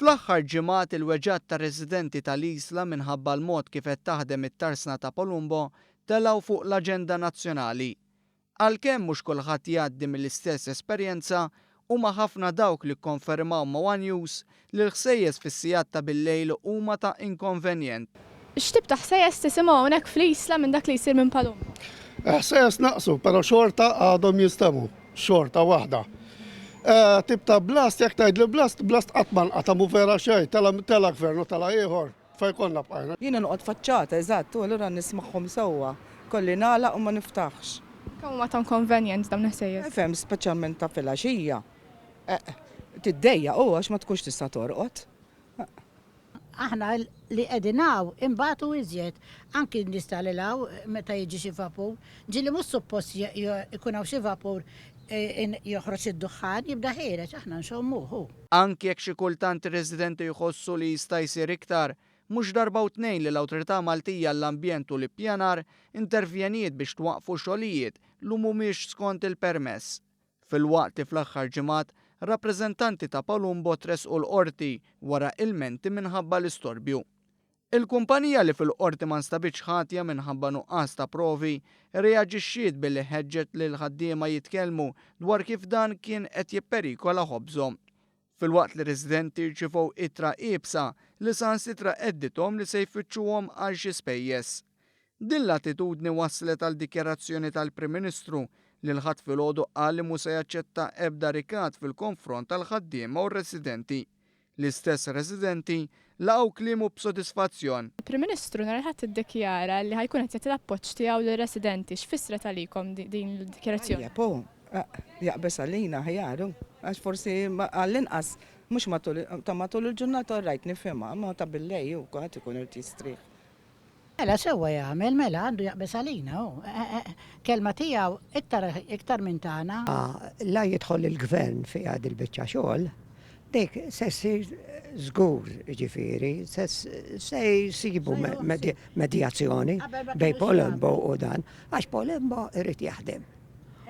Fl-aħħar ġimgħat il-weġġat tar-residenti tal-Isla minħabba l-mod kif qed taħdem it-tarsna ta' Palumbo telgħu fuq l-aġenda nazzjonali. Għalkemm mhux kulħadd jgħaddi mill-istess esperjenza, huma ħafna dawk li kkonfermaw ma' One News li l-ħsejjes fis-sigħat ta' bil-lejl huma ta' inkonvenjent. X'tib ta' ħsejjes tisimgħu hawnhekk fl-Isla minn dak li jsir minn Palumbo? Ħsejjes naqsu, però xorta għadhom jistemu, xorta waħda. Tip ta' blast, jek tajd li blast qatt ma nqatamu vera xejn, tela gvernu tela ieħor, fejn konna bqajna. Jiena noqgħod faċċata, eżatt, u allura nismagħhom sewwa. Kolli nagħlaq u ma niftaħx. Kemm huma ta' inconvenience dawn ħsejjes? Efhem speċjalment ta' filgħaxija. Tiddejja u għax ma tkunx tista' torqod. Aħna li qegħdinaw imbagħtu iżjed anki nistalilaw meta jiġi xi vapur, ġieli mhux suppost ikun hawn xi vapur joħroġ id-duħħan jibda ħireġ aħna nxommuhu. Anki jekk xi kultant ir-residenti jħossu li jista' jsir iktar, mhux darba u tnejn li l-Awtorità Maltija għall-Ambjent u l-Ippjanar intervjeniet biex twaqqfu xogħlijiet li mhumiex skont il-permess. Filwaqt li fl-aħħar ġimgħat rappreżentanti ta' Palumbo tresqu l-qorti wara ilmenti minħabba l-istorbju. Il-kumpanija li fil-qorti ma nstabitx ħatja minħabba nuqqas ta' provi reaġixxiet billi ħeġġet lil ħaddiema jitkellmu dwar kif dan kien qed jipperikola ħobżhom. Filwaqt li residenti rċivew ittra qiebsa li sansitra qeddithom li se jfittxuhom għal xi spejjeż. Din l-attitudni wasslet għal dikjarazzjoni tal-Prim Ministru li l-ħadd filgħodu qal li mhux se jaċċetta ebda rikat fil-konfront tal-ħaddiema u r-residenti. L-istess residenti laqgħu kliemu b'sodisfazzjon. Il-Prim Ministru nhar ħadd iddikjara li ħajkun qed jagħti l-appoġġ tiegħu lir-residenti. X'fissret għalikom din il-dikjarazzjoni? Jaqbes għalina ħajaru, għax forsi għall-inqas mhux matul il-ġurnata rajt nifhimha, ma ta' billej u kulħadd ikun irid jistrieħ. Mela sewwa jagħmel, mela għandu jaqbes għalina hu. Kelma tiegħu iktar minn tagħna. La jidħol il-gvern fi għad il-biċċa xogħol, dik se ssir żgur ġifieri, se jsibu medjazzjoni bejn Palumbo u dan, għax Palumbo irid jaħdem.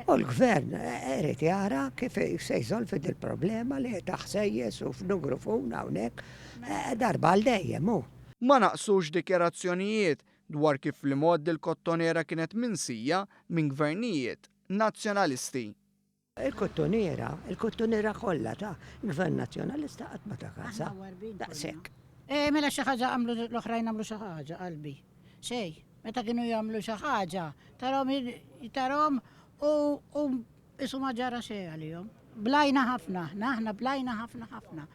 U l-gvern irid jara kif se jsolvi il-problema li taħsejjes u f'nugrufun hawnhekk darba għal dejjem hu. Ma naqsux dikjarazzjonijiet dwar kif li mod il-kottonera kienet minsija minn gvernijiet nazzjonalisti. Il-kottonera kollha ta' gvern nazzjonalista qatt ma ta' kasa. Daqshekk. Mela xi ħaġa għamlu l-oħrajn għamlu xi ħaġa qalbi. Xejn, meta kienu jagħmlu xi ħaġa, tarhom u isu ma ġara xejn għalihom. Blajna ħafna, aħna blajna ħafna.